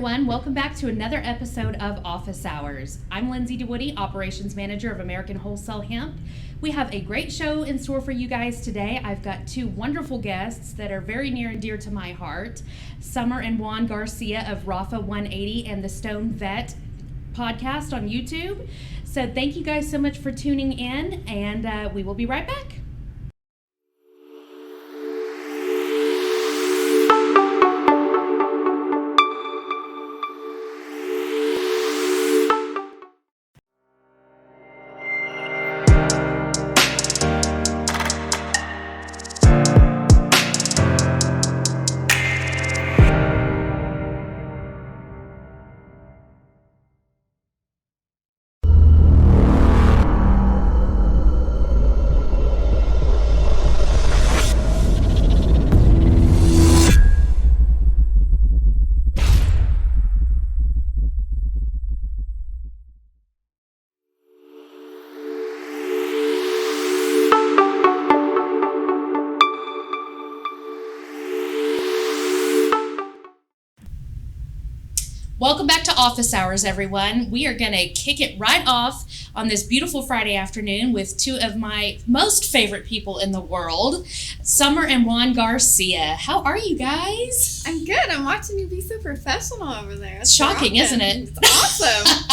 everyone. Welcome back to another episode of Office Hours. I'm Lindsay DeWoody, Operations Manager of American Wholesale Hemp. We have a great show in store for you guys today. I've got two wonderful guests that are very near and dear to my heart. Summer and Juan Garcia of Rafa 180 and the Stone Vet podcast on YouTube. So thank you guys so much for tuning in, and we will be right back. Welcome back to Office Hours, everyone. We are going to kick it right off on this beautiful Friday afternoon with two of my most favorite people in the world, Summer and Juan Garcia. How are you guys? I'm good. I'm watching you be so professional over there. It's shocking, isn't it? It's awesome.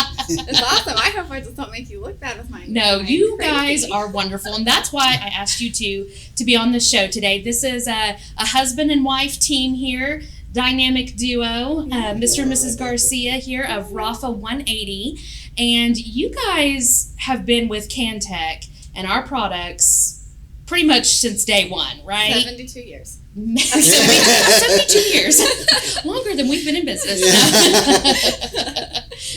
It's awesome. I hope I just don't make you look bad with my No, you crazy. guys are wonderful, and that's why I asked you to be on the show today. This is a husband and wife team here. Dynamic duo, Mr. and Mrs. Garcia here of Rafa 180, and you guys have been with Cantech and our products pretty much since day one, right? 72 years. 72 years. Longer than we've been in business.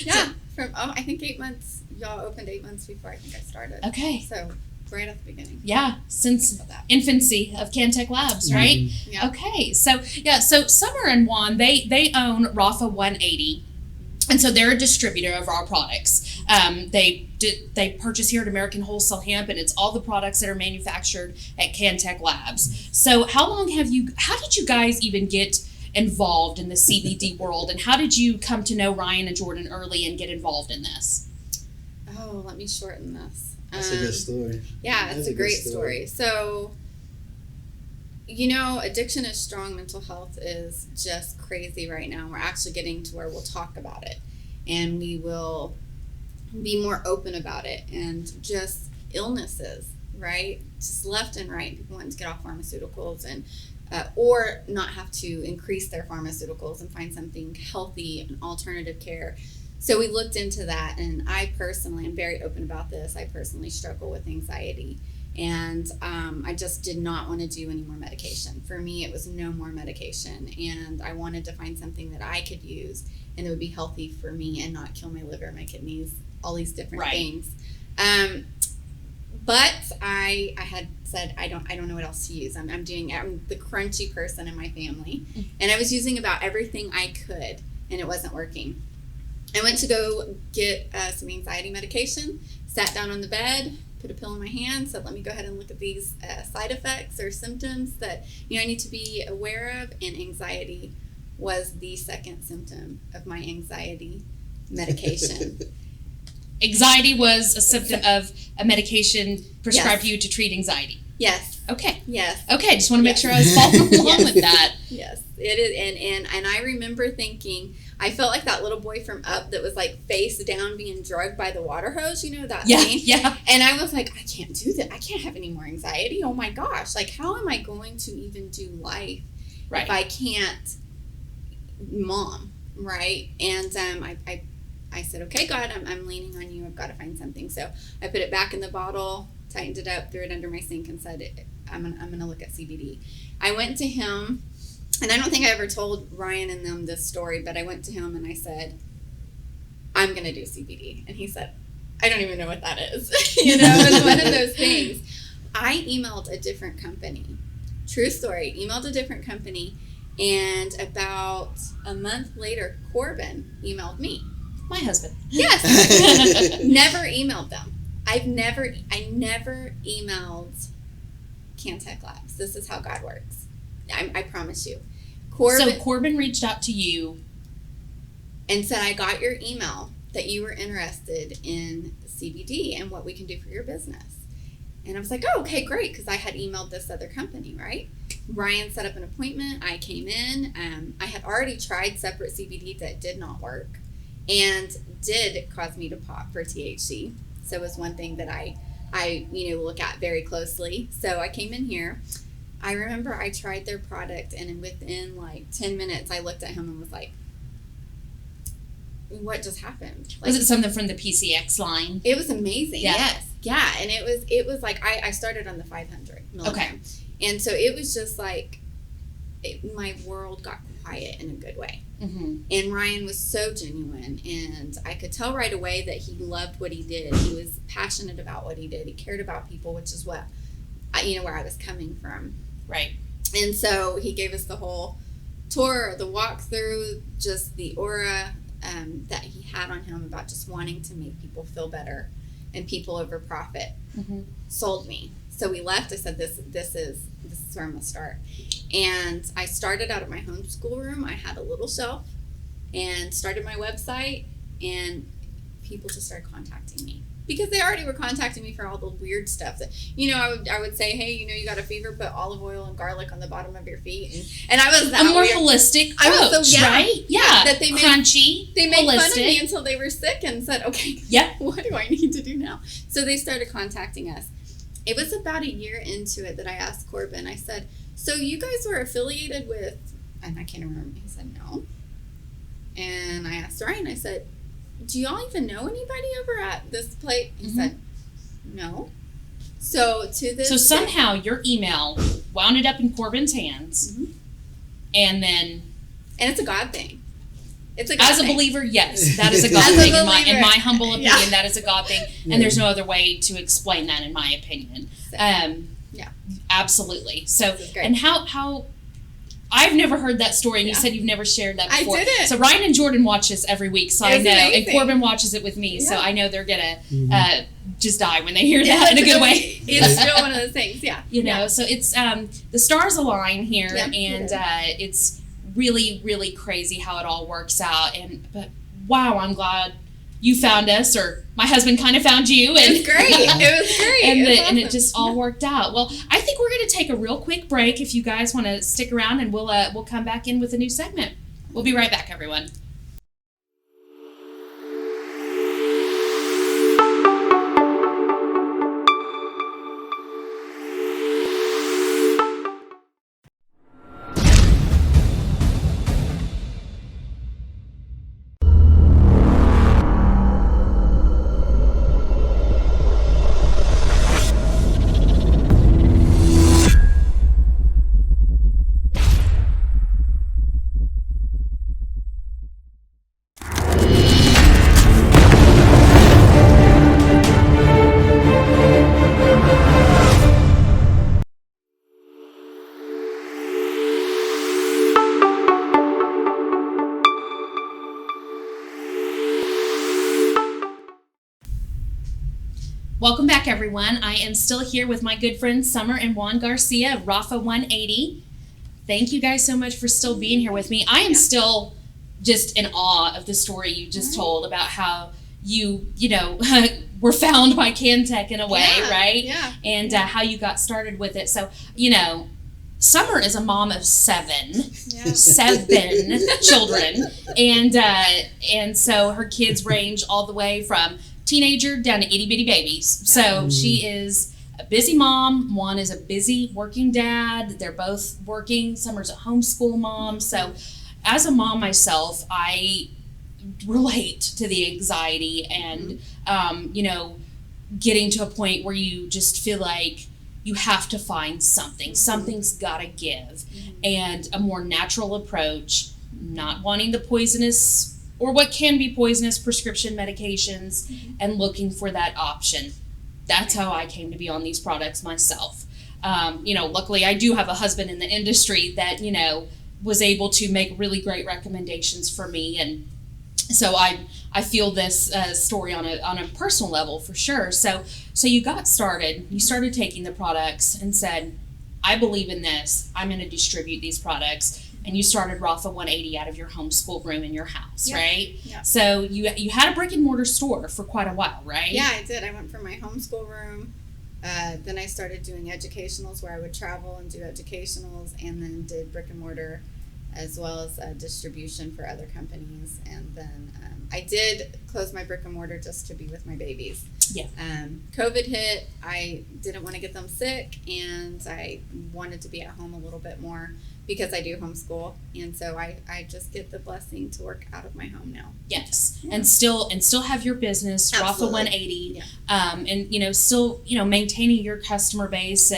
Yeah, from I think 8 months. Y'all opened 8 months before I think I started. Okay. So right at the beginning. Yeah, since infancy of Cantech Labs, right? Mm-hmm. Yeah. Okay, so Summer and Juan, they own Rafa 180, and so they're a distributor of our products. They purchase here at American Wholesale Hemp, and it's all the products that are manufactured at Cantech Labs. So how did you guys even get involved in the CBD world, and how did you come to know Ryan and Jordan early and get involved in this? Oh, let me shorten this. That's a good story. Yeah, it's a great story. So, addiction is strong. Mental health is just crazy right now. We're actually getting to where we'll talk about it, and we will be more open about it. And just illnesses, right? Just left and right. People want to get off pharmaceuticals and or not have to increase their pharmaceuticals and find something healthy and alternative care. So we looked into that, and I personally am very open about this. I personally struggle with anxiety, and I just did not want to do any more medication. For me, it was no more medication, and I wanted to find something that I could use and it would be healthy for me and not kill my liver, my kidneys, all these different things. But I had said I don't know what else to use. I'm the crunchy person in my family, and I was using about everything I could, and it wasn't working. I went to go get some anxiety medication, sat down on the bed, put a pill in my hand, said, let me go ahead and look at these side effects or symptoms that I need to be aware of, and anxiety was the second symptom of my anxiety medication. Anxiety was a symptom of a medication prescribed to you to treat anxiety. Yes. Okay. Yes. Okay, just want to make sure I was following along with that. Yes, it is, and I remember thinking, I felt like that little boy from Up that was like face down being drugged by the water hose, that scene? Yeah. And I was like, I can't do that. I can't have any more anxiety. Oh my gosh, like how am I going to even do life if I can't mom, right? And I said, okay, God, I'm leaning on you. I've got to find something. So I put it back in the bottle, tightened it up, threw it under my sink, and said, I'm gonna look at CBD. I went to him, and I don't think I ever told Ryan and them this story, but I went to him and I said, I'm gonna do CBD. And he said, I don't even know what that is. It's one of those things. I emailed a different company. True story. Emailed a different company, and about a month later, Corbin emailed me. My husband. Yes. Never emailed them. I never emailed Cantech Labs. This is how God works. I promise you. So Corbin reached out to you and said, I got your email that you were interested in CBD and what we can do for your business. And I was like, oh, okay, great, because I had emailed this other company, right? Ryan set up an appointment. I came in. I had already tried separate CBD that did not work and did cause me to pop for THC. So it was one thing that I look at very closely. So I came in here. I remember I tried their product, and within like 10 minutes, I looked at him and was like, what just happened? Like, was it something from the PCX line? It was amazing. Yeah. Yes. Yeah. And it was like, I started on the 500 milligram. Okay. And so it was just like, my world got quiet in a good way. Mm-hmm. And Ryan was so genuine, and I could tell right away that he loved what he did. He was passionate about what he did. He cared about people, which is what, where I was coming from. Right. And so he gave us the whole tour, the walkthrough, just the aura that he had on him about just wanting to make people feel better and people over profit. Mm-hmm. Sold me. So we left. I said, this is where I'm going to start. And I started out of my homeschool room. I had a little shelf and started my website, and people just started contacting me because they already were contacting me for all the weird stuff that, I would say, hey, you got a fever, put olive oil and garlic on the bottom of your feet. And I was that a more weird. Holistic approach, right? Yeah. That they made, crunchy, they made holistic. fun of me until they were sick and said, okay, yep. What do I need to do now? So they started contacting us. It was about a year into it that I asked Corbin, I said, so you guys were affiliated with, and I can't remember, he said no. And I asked Ryan, I said, do y'all even know anybody over at this place? He mm-hmm. said, no. So somehow your email wound up in Corbin's hands, mm-hmm. and then... And it's a God thing. It's a God As a thing. believer, yes, that is a God thing. In my humble opinion, yeah. That is a God thing, and there's no other way to explain that, in my opinion. Yeah, absolutely. So, and how I've never heard that story, and you said you've never shared that before. I didn't. So Ryan and Jordan watch this every week, so I know, amazing. and Corbin watches it with me, so I know they're gonna just die when they hear Yeah, that in a good way. It's still one of those things, yeah. So it's the stars align here, and it's really, really crazy how it all works out. But wow, I'm glad you found us, or my husband kind of found you. And it was great. It was great. And it just all worked out. Well, I think we're going to take a real quick break if you guys want to stick around, and we'll come back in with a new segment. We'll be right back, everyone. Welcome back, everyone. I am still here with my good friends Summer and Juan Garcia of Rafa 180. Thank you guys so much for still being here with me. I am still just in awe of the story you just told about how you were found by Cantech in a way, right? Yeah. And how you got started with it. So, Summer is a mom of 7 children, and so her kids range all the way from teenager down to itty bitty babies. So she is a busy mom. Juan is a busy working dad. They're both working. Summer's a homeschool mom. So as a mom myself, I relate to the anxiety and getting to a point where you just feel like you have to find something. Something's gotta give. And a more natural approach, not wanting the poisonous or what can be poisonous prescription medications, and looking for that option. That's how I came to be on these products myself. Luckily I do have a husband in the industry that, was able to make really great recommendations for me. And so I feel this story on a personal level for sure. So you got started, you started taking the products and said, I believe in this. I'm going to distribute these products. and you started Rafa 180 out of your homeschool room in your house, Yep. right? Yep. So you had a brick and mortar store for quite a while, right? Yeah, I did. I went from my homeschool room. Then I started doing educationals where I would travel and do educationals, and then did brick and mortar as well as distribution for other companies. And then I did close my brick and mortar just to be with my babies. Yeah. COVID hit. I didn't want to get them sick, and I wanted to be at home a little bit more because I do homeschool, and so I just get the blessing to work out of my home now. Yes, Yeah. and still have your business, Rafa Absolutely. 180, Yeah. and still maintaining your customer base,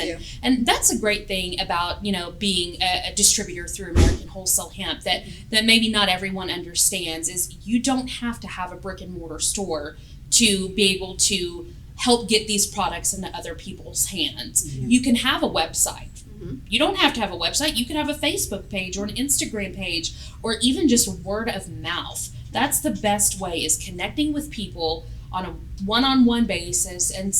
and that's a great thing about being a distributor through American Wholesale Hemp that maybe not everyone understands is you don't have to have a brick and mortar store to be able to help get these products into other people's hands. Mm-hmm. You can have a website. Mm-hmm. You don't have to have a website. You can have a Facebook page or an Instagram page or even just word of mouth. That's the best way, is connecting with people on a one-on-one basis and,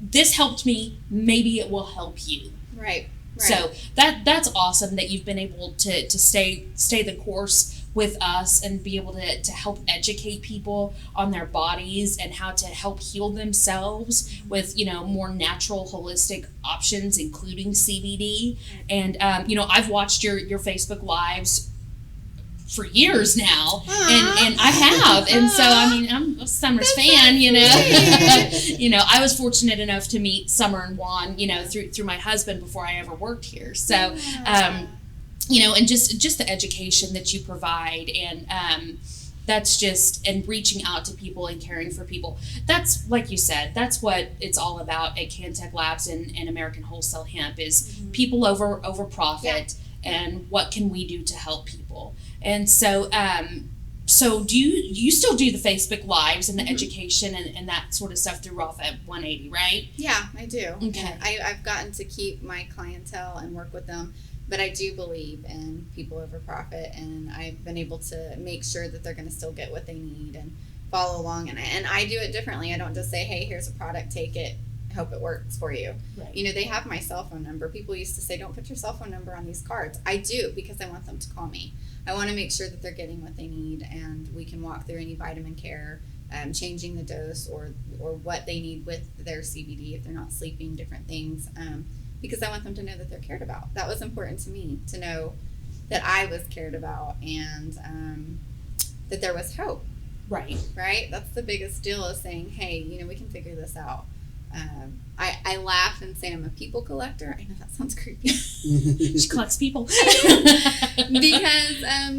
this helped me, maybe it will help you. Right. So that's awesome that you've been able to stay the course with us and be able to help educate people on their bodies and how to help heal themselves with more natural holistic options, including CBD. And I've watched your Facebook lives for years now, and I have, and so I'm a Summer's fan. I was fortunate enough to meet Summer and Juan, through my husband before I ever worked here. So, and just the education that you provide, and that's just, and reaching out to people and caring for people. That's, like you said, that's what it's all about at Cantech Labs and American Wholesale Hemp is people over profit. Yeah. And what can we do to help people? And so, do you still do the Facebook Lives and the education and that sort of stuff through Rafa 180, right? Yeah, I do. Okay. I've gotten to keep my clientele and work with them, but I do believe in people over profit, and I've been able to make sure that they're going to still get what they need and follow along. And I do it differently. I don't just say, hey, here's a product, take it, hope it works for you. Right. They have my cell phone number. People used to say, don't put your cell phone number on these cards. I do, because I want them to call me. I want to make sure that they're getting what they need, and we can walk through any vitamin care, changing the dose or what they need with their CBD if they're not sleeping, different things, because I want them to know that they're cared about. That was important to me, to know that I was cared about, and that there was hope. Right. That's the biggest deal, is saying, hey, we can figure this out. I laugh and say I'm a people collector. I know that sounds creepy. She collects people. Because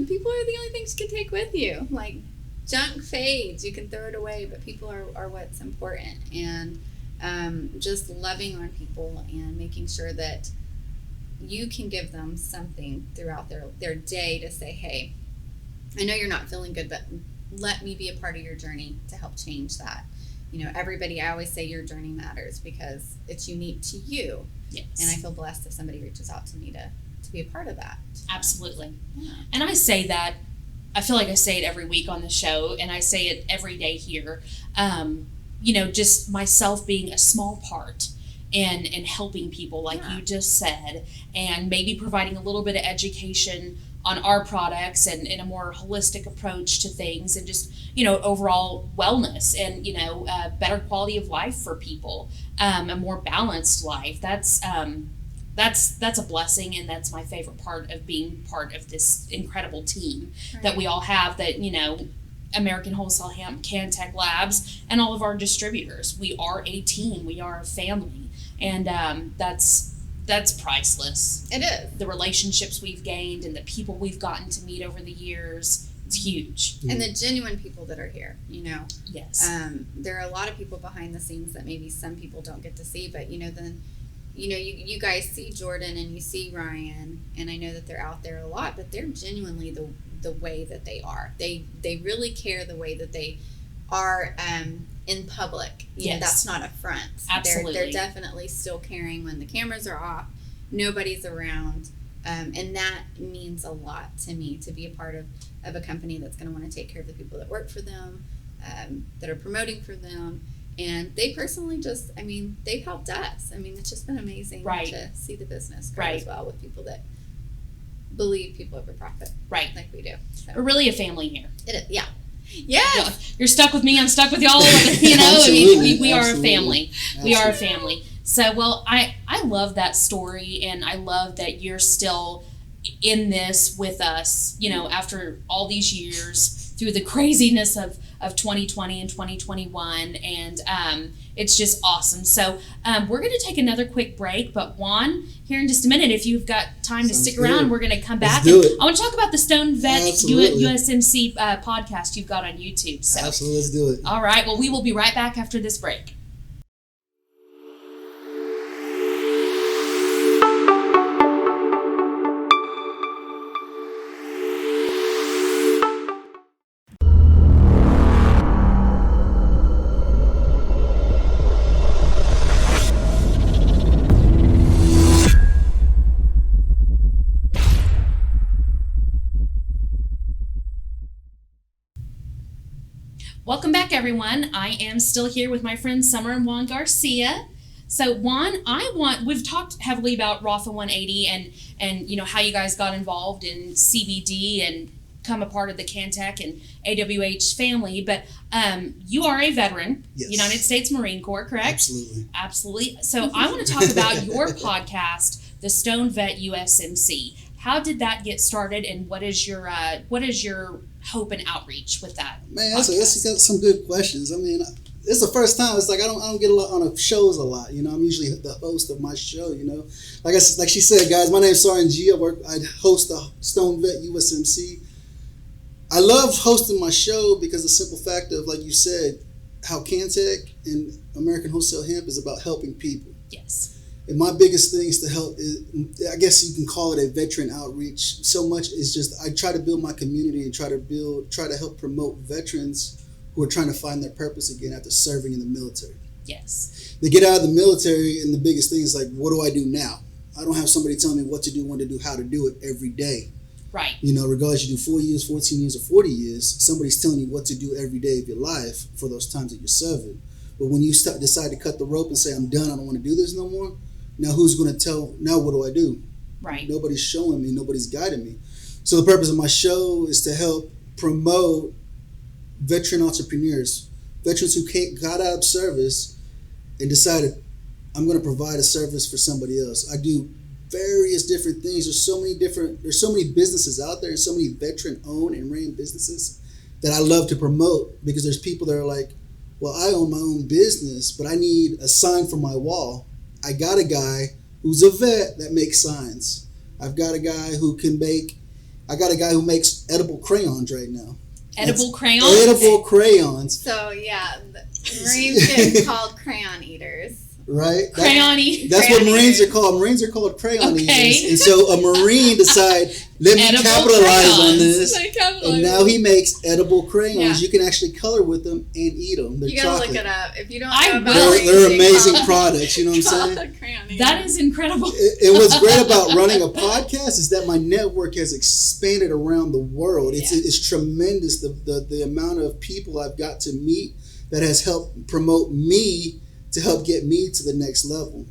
people are the only things you can take with you. Like, junk fades, you can throw it away, but people are what's important. And just loving on people and making sure that you can give them something throughout their day to say, hey, I know you're not feeling good, but let me be a part of your journey to help change that. Everybody, I always say your journey matters because it's unique to you. Yes. And I feel blessed if somebody reaches out to me to be a part of that. Absolutely. Yeah. And I say that, I feel like I say it every week on the show, and I say it every day here. Just myself being a small part and helping people, like you just said, and maybe providing a little bit of education on our products and in a more holistic approach to things, and just overall wellness and better quality of life for people, a more balanced life. That's a blessing, and that's my favorite part of being part of this incredible team that we all have. That American Wholesale Hemp, Cantech Labs, and all of our distributors. We are a team. We are a family, and that's priceless. It is. The relationships we've gained and the people we've gotten to meet over the years, it's huge. And the genuine people that are here, Yes. There are a lot of people behind the scenes that maybe some people don't get to see, but then you guys see Jordan and you see Ryan, and I know that they're out there a lot, but they're genuinely the way that they are. They really care the way that they are in public. Yes. That's not a front. Absolutely. They're definitely still caring when the cameras are off, nobody's around, and that means a lot to me, to be a part of a company that's going to want to take care of the people that work for them, that are promoting for them. And they personally they've helped us. It's just been amazing to see the business grow as well, with people that believe people over profit. Right. Like we do. So. We're really a family here. It is, yeah. Yes. You're stuck with me, I'm stuck with y'all. You know, I mean, we are a family. We are a family. So, well, I love that story, and I love that you're still in this with us, you know, after all these years, through the craziness of 2020 and 2021, and it's just awesome. So we're going to take another quick break, but Juan, here in just a minute, if you've got time to stick around, we're going to come back. I want to talk about the Stone Vet USMC podcast you've got on YouTube. So. Absolutely, let's do it. All right, well, we will be right back after this break. Welcome back, everyone. I am still here with my friends Summer and Juan Garcia. So Juan, we've talked heavily about Rafa 180 and you know how you guys got involved in CBD and become a part of the Cantech and AWH family, but you are a veteran, yes. United States Marine Corps, correct? Absolutely. So I want to talk about your podcast, the Stone Vet USMC. How did that get started, and what is your hope and outreach with that? Man, that's got some good questions. I mean, it's the first time. It's like I don't get a lot on shows a lot. You know, I'm usually the host of my show. You know, like she said, guys, my name's Sergeant G. I host the Stone Vet USMC. I love hosting my show because the simple fact of, like you said, how Cantech and American Wholesale Hemp is about helping people. Yes. And my biggest thing is to help is, I guess you can call it a veteran outreach. So much is just, I try to build my community and try to help promote veterans who are trying to find their purpose again after serving in the military. Yes. They get out of the military, and the biggest thing is like, what do I do now? I don't have somebody telling me what to do, when to do, how to do it every day. Right. You know, regardless you do 4 years, 14 years, or 40 years, somebody's telling you what to do every day of your life for those times that you're serving. But when you decide to cut the rope and say, I'm done, I don't want to do this no more, now who's going to tell, now what do I do? Right. Nobody's showing me, nobody's guiding me. So the purpose of my show is to help promote veteran entrepreneurs, veterans who got out of service and decided, I'm going to provide a service for somebody else. I do various different things. There's so many businesses out there, and so many veteran-owned and ran businesses that I love to promote, because there's people that are like, well, I own my own business, but I need a sign for my wall. I got a guy who's a vet that makes signs. I've got a guy who makes edible crayons right now. Edible crayons? So, yeah, the Marines get called crayon eaters. Right? That's what Marines are called. Marines are called crayon eaters. And so a Marine decided, let me capitalize on this. And now he makes edible crayons. Yeah. You can actually color with them and eat them. They're you gotta chocolate. look it up. If you don't know about they're amazing products, you know what I'm saying? That is incredible. And what's great about running a podcast is that my network has expanded around the world. It's tremendous, the amount of people I've got to meet that has helped promote me to help get me to the next level.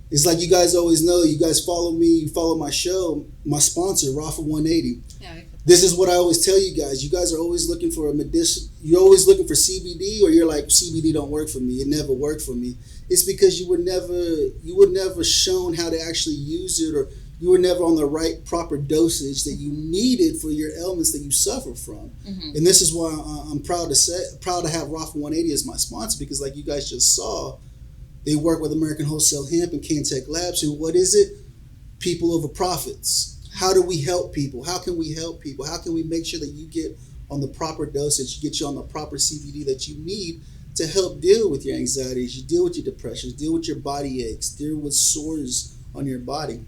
It's like you guys always know, you guys follow me, you follow my show, my sponsor, Rafa 180. Yeah. This is what I always tell you guys. You guys are always looking for a medicinal, you're always looking for CBD, or you're like, CBD don't work for me, it never worked for me. It's because you were never shown how to actually use it, or you were never on the right proper dosage that you needed for your ailments that you suffer from. Mm-hmm. And this is why I'm proud to have Rafa 180 as my sponsor, because like you guys just saw, they work with American Wholesale Hemp and Cantech Labs, who, what is it? People over profits. How do we help people? How can we help people? How can we make sure that you get on the proper dosage, get you on the proper CBD that you need to help deal with your anxieties, you deal with your depressions, deal with your body aches, deal with sores on your body.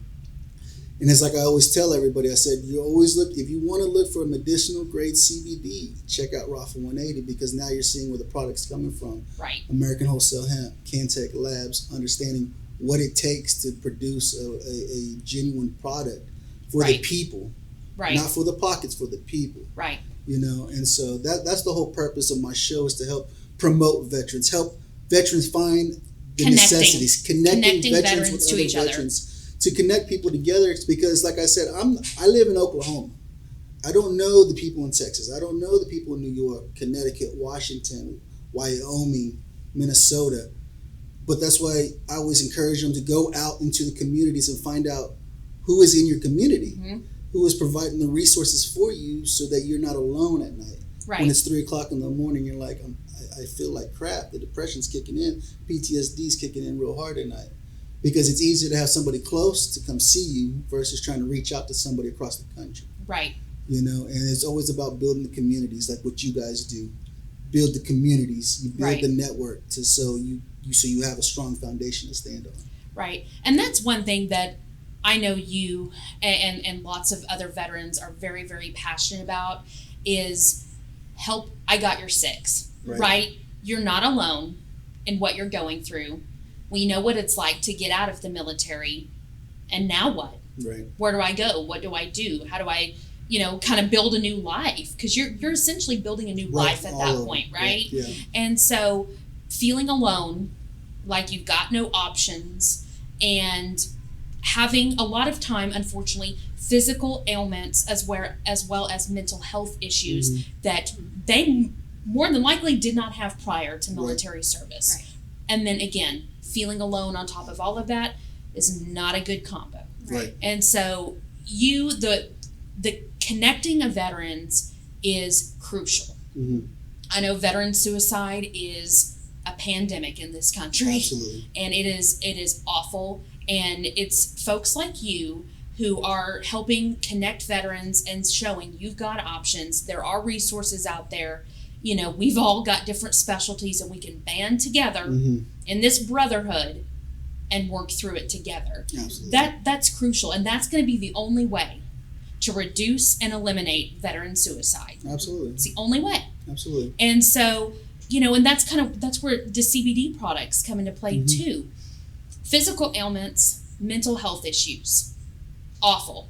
And it's like I always tell everybody, I said, you always look, if you want to look for a medicinal grade CBD, check out Rafa 180, because now you're seeing where the product's coming from. Right. American Wholesale Hemp, Cantech Labs, understanding what it takes to produce a genuine product for the people. Right. Not for the pockets, for the people. Right. You know, and so that's the whole purpose of my show, is to help promote veterans, help veterans find the necessities, connecting veterans with other veterans. to connect people together. It's because, like I said, I live in Oklahoma. I don't know the people in Texas. I don't know the people in New York, Connecticut, Washington, Wyoming, Minnesota. But that's why I always encourage them to go out into the communities and find out who is in your community, who is providing the resources for you so that you're not alone at night. Right. When it's 3 o'clock in the morning, you're like, I feel like crap. The depression's kicking in. PTSD's kicking in real hard at night. Because it's easier to have somebody close to come see you versus trying to reach out to somebody across the country. Right. You know, and it's always about building the communities, like what you guys do. Build the communities. You build the network so you have a strong foundation to stand on. Right. And that's one thing that I know you and lots of other veterans are very, very passionate about is help. I got your six, right? You're not alone in what you're going through. We know what it's like to get out of the military. And now what? Right. Where do I go? What do I do? How do I, kind of build a new life? Because you're essentially building a new life at that point, right? Yeah. And so feeling alone, like you've got no options, and having a lot of time, unfortunately, physical ailments as well as mental health issues that they more than likely did not have prior to military service. Right. And then again, feeling alone on top of all of that is not a good combo. Right. And so the connecting of veterans is crucial. I know veteran suicide is a pandemic in this country. Absolutely. And it is awful. And it's folks like you who are helping connect veterans and showing you've got options. There are resources out there. We've all got different specialties and we can band together in this brotherhood and work through it together. Absolutely. That's crucial. And that's going to be the only way to reduce and eliminate veteran suicide. Absolutely. It's the only way. Absolutely. And so, and that's where the CBD products come into play too. Physical ailments, mental health issues. Awful.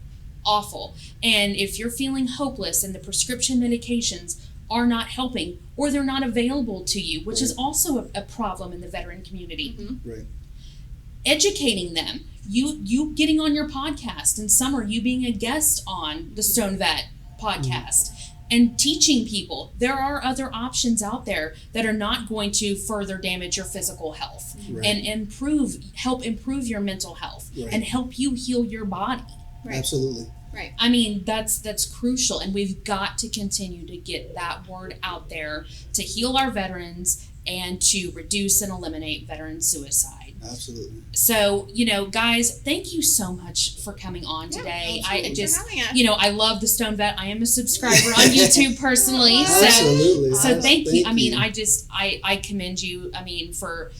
And if you're feeling hopeless and the prescription medications are not helping or they're not available to you, which is also a problem in the veteran community. Right. Educating them. You getting on your podcast in summer, you being a guest on the Stone Vet podcast and teaching people there are other options out there that are not going to further damage your physical health and help improve your mental health and help you heal your body. Right. Absolutely. Right. I mean, that's crucial, and we've got to continue to get that word out there to heal our veterans and to reduce and eliminate veteran suicide. Absolutely. So, guys, thank you so much for coming on today. I just, I love the Stone Vet. I am a subscriber on YouTube personally. Absolutely. So thank you. I mean, I commend you. I mean, for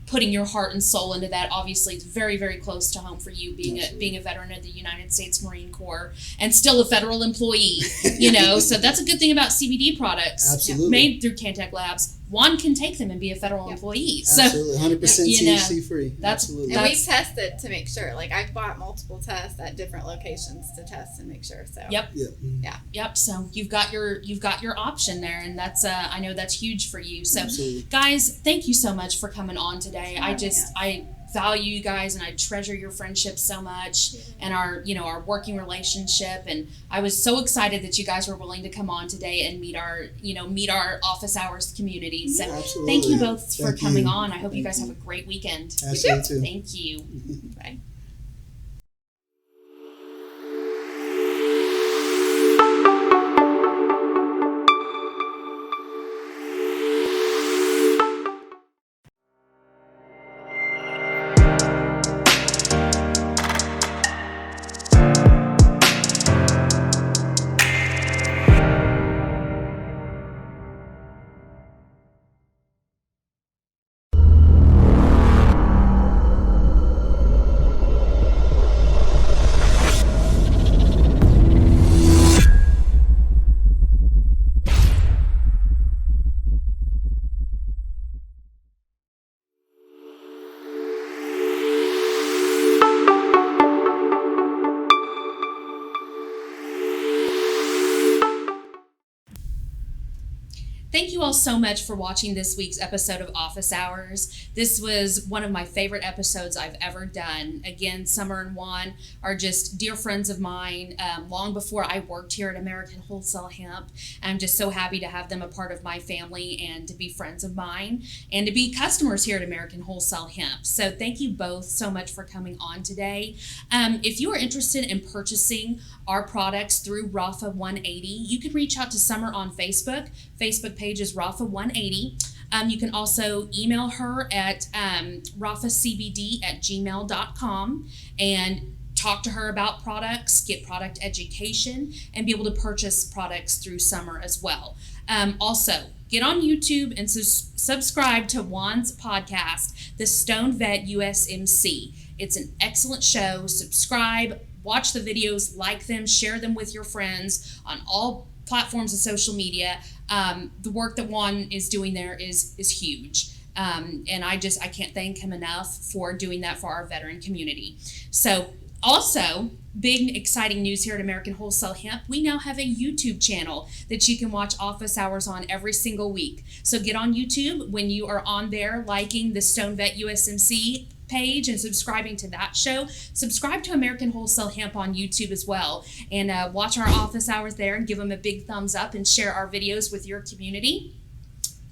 putting your heart and soul into that. Obviously, it's very, very close to home for you, being a veteran of the United States Marine Corps and still a federal employee. So that's a good thing about CBD products. Absolutely. Made through Cantech Labs. One can take them and be a federal employee. Absolutely, 100% THC free. Absolutely. And we tested to make sure. Like, I've bought multiple tests at different locations to test and make sure. So. Yep. So you've got your option there, and that's I know that's huge for you. So, guys, thank you so much for coming on today. I value you guys, and I treasure your friendship so much, and our working relationship. And I was so excited that you guys were willing to come on today and meet our office hours community. So thank you both for coming on. I hope you guys have a great weekend. Absolutely. Thank you. Bye. all so much for watching this week's episode of Office Hours. This was one of my favorite episodes I've ever done. Again, Summer and Juan are just dear friends of mine. Long before I worked here at American Wholesale Hemp, I'm just so happy to have them a part of my family and to be friends of mine and to be customers here at American Wholesale Hemp. So thank you both so much for coming on today. If you are interested in purchasing our products through Rafa 180, you can reach out to Summer on Facebook. Facebook page is Rafa 180. You can also email her at rafacbd@gmail.com and talk to her about products, get product education, and be able to purchase products through Summer as well. Also, get on YouTube and subscribe to Juan's podcast, The Stone Vet USMC. It's an excellent show. Subscribe, watch the videos, like them, share them with your friends on all platforms of social media. The work that Juan is doing there is huge. And I can't thank him enough for doing that for our veteran community. So also, big exciting news here at American Wholesale Hemp. We now have a YouTube channel that you can watch Office Hours on every single week. So get on YouTube. When you are on there liking the Stone Vet USMC page and subscribing to that show, subscribe to American Wholesale Hemp on YouTube as well, and watch our Office Hours there and give them a big thumbs up and share our videos with your community.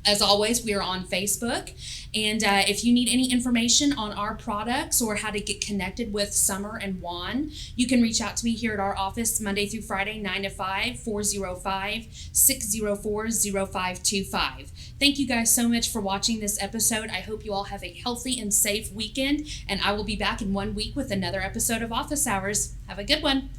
As always, we are on Facebook, and if you need any information on our products or how to get connected with Summer and Juan, you can reach out to me here at our office Monday through Friday, 9 to 5, 405-604-0525. Thank you guys so much for watching this episode. I hope you all have a healthy and safe weekend, and I will be back in 1 week with another episode of Office Hours. Have a good one.